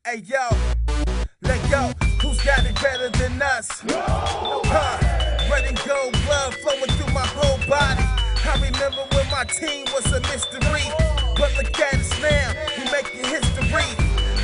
Hey yo, let go. Who's got it better than us? Red and gold blood flowing through my whole body. I remember when my team was a mystery, but look at us now, we making history.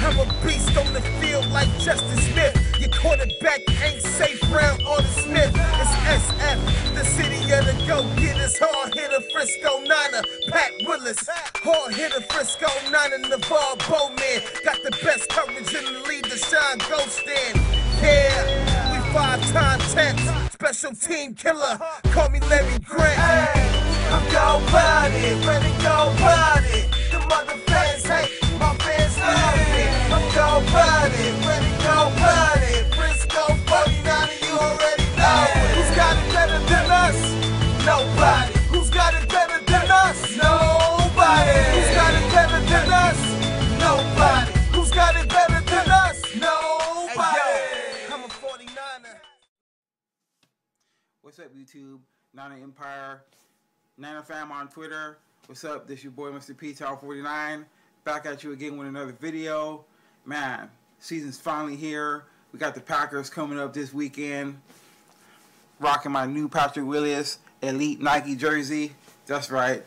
I'm a beast on the field like Justin Smith. Your quarterback ain't safe round on the Smith. It's SF, the city of the go-getters. Hard hitter Frisco Niner, Pat Willis. Hard hitter Frisco Niner, Navarre Bowman. Got the best coverage in the league, Deshaun Ghostin. Yeah, we 5-time champs, special team killer. Call me Larry Grant. Hey, I'm go body, ready go body. The mother fans hate, my fans love me. I'm go body, ready go body. Frisco 49, you already know it. Who's got it better than us? Nobody. Who's got it better than us? Nobody. Who's got it better than us? Nobody. Who's got it better than us? Nobody. Hey, yo, I'm a 49er. What's up, YouTube? Niner Empire, Niner fam on Twitter. What's up? This your boy, Mr. P-Town49. Back at you again with another video. Man, season's finally here. We got the Packers coming up this weekend. Rocking my new Patrick Willis Elite Nike jersey. That's right.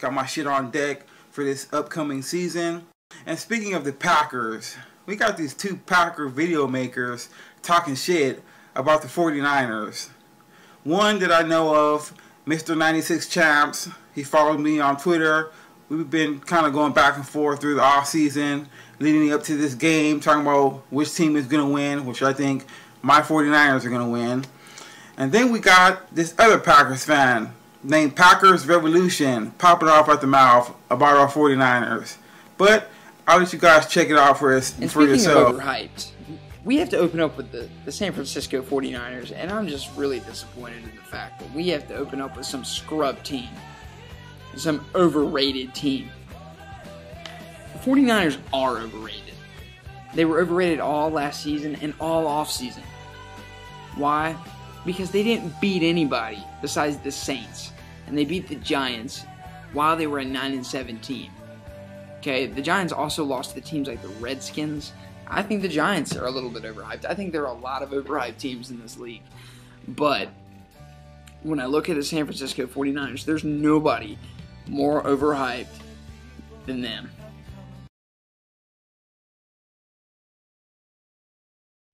Got my shit on deck for this upcoming season. And speaking of the Packers, we got these two Packer video makers talking shit about the 49ers. One that I know of, Mr. 96 Champs, he followed me on Twitter. We've been kind of going back and forth through the off season, leading up to this game, talking about which team is going to win, which I think my 49ers are going to win. And then we got this other Packers fan named Packers Revolution popping off at the mouth about our 49ers. But I'll let you guys check it out for yourself. Speaking of overhyped, we have to open up with the San Francisco 49ers, and I'm just really disappointed in the fact that we have to open up with some scrub team, some overrated team. The 49ers are overrated. They were overrated all last season and all offseason. Why? Because they didn't beat anybody besides the Saints, and they beat the Giants while they were a 9-7 team. Okay, the Giants also lost to teams like the Redskins. I think the Giants are a little bit overhyped. I think there are a lot of overhyped teams in this league. But when I look at the San Francisco 49ers, there's nobody more overhyped than them.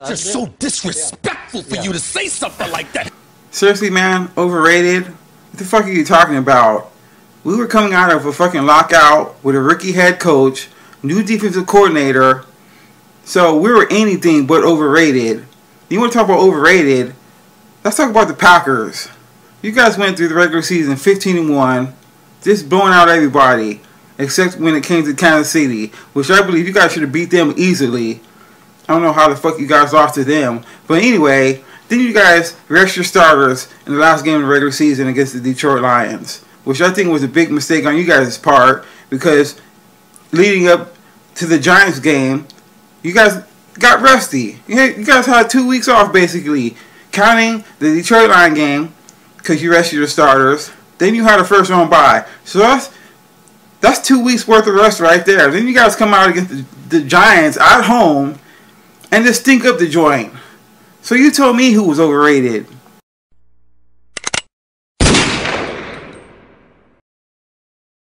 Just so disrespectful for you to say something like that. Seriously, man, overrated? What the fuck are you talking about? We were coming out of a fucking lockout with a rookie head coach, new defensive coordinator, so we were anything but overrated. You want to talk about overrated? Let's talk about the Packers. You guys went through the regular season 15-1, just blowing out everybody, except when it came to Kansas City, which I believe you guys should have beat them easily. I don't know how the fuck you guys lost to them. But anyway, then you guys rest your starters in the last game of the regular season against the Detroit Lions, which I think was a big mistake on you guys' part, because leading up to the Giants game, you guys got rusty. You guys had 2 weeks off, basically, counting the Detroit Lions game, because you rested your starters. Then you had a first round bye. So that's 2 weeks worth of rest right there. Then you guys come out against the Giants at home and just stink up the joint. So you told me who was overrated.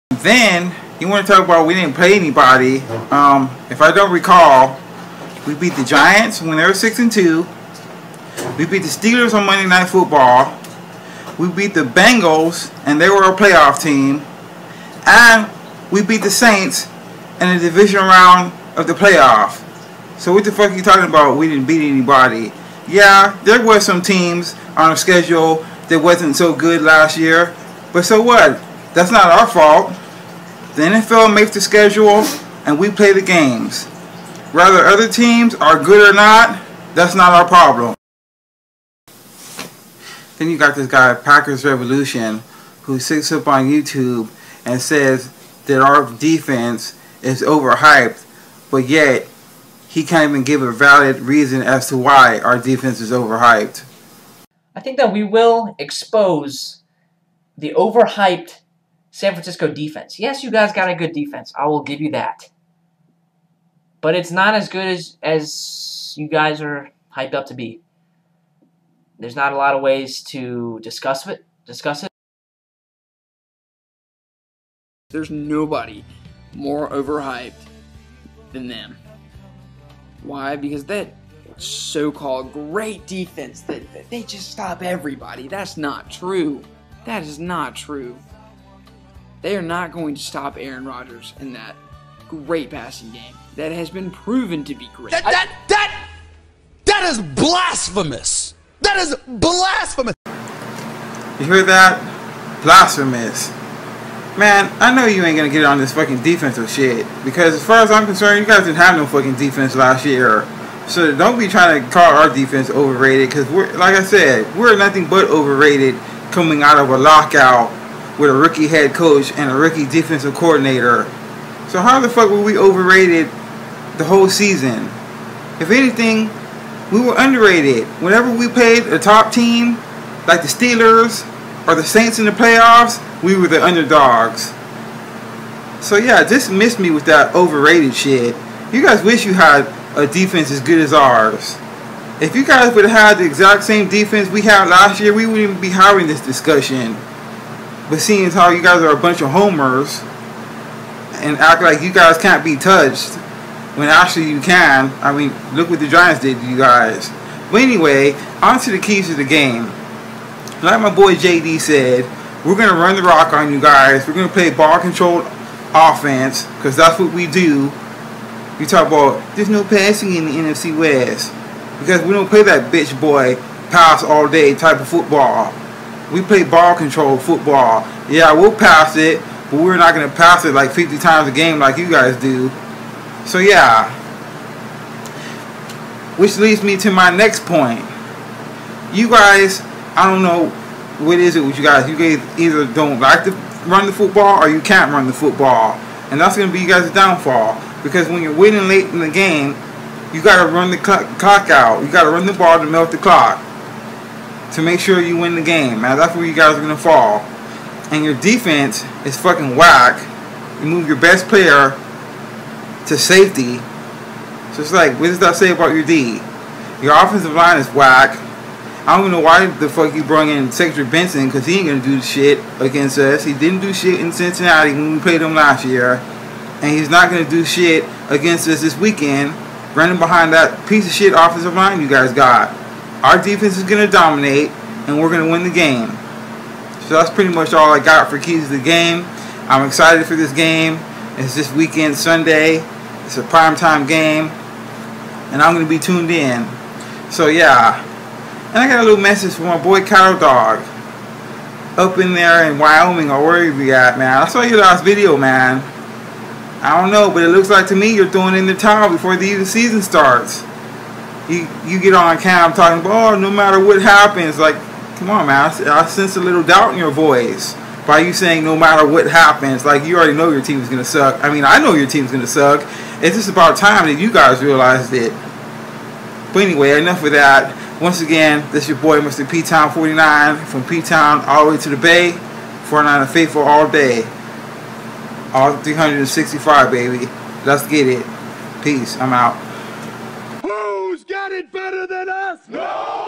Then you want to talk about we didn't play anybody. If I don't recall, we beat the Giants when they were 6-2. We beat the Steelers on Monday Night Football. We beat the Bengals, and they were a playoff team. And we beat the Saints in the division round of the playoff. So what the fuck are you talking about? We didn't beat anybody. Yeah, there were some teams on our schedule that wasn't so good last year. But so what? That's not our fault. The NFL makes the schedule, and we play the games. Whether other teams are good or not, that's not our problem. Then you got this guy, Packers Revolution, who sits up on YouTube and says that our defense is overhyped, but yet he can't even give a valid reason as to why our defense is overhyped. I think that we will expose the overhyped San Francisco defense. Yes, you guys got a good defense. I will give you that. but it's not as good as you guys are hyped up to be. There's not a lot of ways to discuss it. There's nobody more overhyped than them. Why? Because that so-called great defense, that they just stop everybody. That's not true. That is not true. They are not going to stop Aaron Rodgers in that great passing game that has been proven to be great. That is blasphemous. That is blasphemous. You heard that? Blasphemous. Man, I know you ain't gonna get on this fucking defensive shit, because as far as I'm concerned, you guys didn't have no fucking defense last year. So don't be trying to call our defense overrated, because we're, like I said, we're nothing but overrated coming out of a lockout with a rookie head coach and a rookie defensive coordinator. So how the fuck were we overrated the whole season? If anything, we were underrated. Whenever we played a top team, like the Steelers or the Saints in the playoffs, we were the underdogs. So yeah, just missed me with that overrated shit. You guys wish you had a defense as good as ours. If you guys would have had the exact same defense we had last year, we wouldn't even be having this discussion. But seeing as how you guys are a bunch of homers and act like you guys can't be touched, when actually you can. I mean, look what the Giants did to you guys. But anyway, on to the keys to the game. Like my boy JD said, we're going to run the rock on you guys. We're going to play ball controlled offense, because that's what we do. You talk about there's no passing in the NFC West, because we don't play that bitch boy pass all day type of football. We play ball controlled football. Yeah, we'll pass it, but we're not going to pass it like 50 times a game like you guys do. So yeah, which leads me to my next point. You guys, I don't know what is it with you guys. You guys either don't like to run the football or you can't run the football, and that's going to be you guys' downfall. Because when you're winning late in the game, you got to run the clock out. You got to run the ball to melt the clock to make sure you win the game. Man, that's where you guys are going to fall. And your defense is fucking whack. You move your best player to safety. So it's like, what does that say about your D? Your offensive line is whack. I don't know why the fuck you brought in Secretary Benson, because he ain't going to do shit against us. He didn't do shit in Cincinnati when we played him last year. And he's not going to do shit against us this weekend, running behind that piece of shit offensive line you guys got. Our defense is going to dominate, and we're going to win the game. So that's pretty much all I got for keys to the game. I'm excited for this game. It's this weekend, Sunday. It's a primetime game, and I'm going to be tuned in. So yeah. And I got a little message from my boy Cattle Dog up in there in Wyoming, or wherever you at, man. I saw your last video, man. I don't know, but it looks like to me you're throwing in the towel before the season starts. You get on cam talking about, oh, no matter what happens. Like, come on, man. I sense a little doubt in your voice by you saying no matter what happens. Like, you already know your team's going to suck. I mean, I know your team's going to suck. It's just about time that you guys realized it. But anyway, enough of that. Once again, this is your boy, Mr. P-Town 49, from P-Town all the way to the Bay. 49 faithful all day. All 365, baby. Let's get it. Peace. I'm out. Who's got it better than us? No!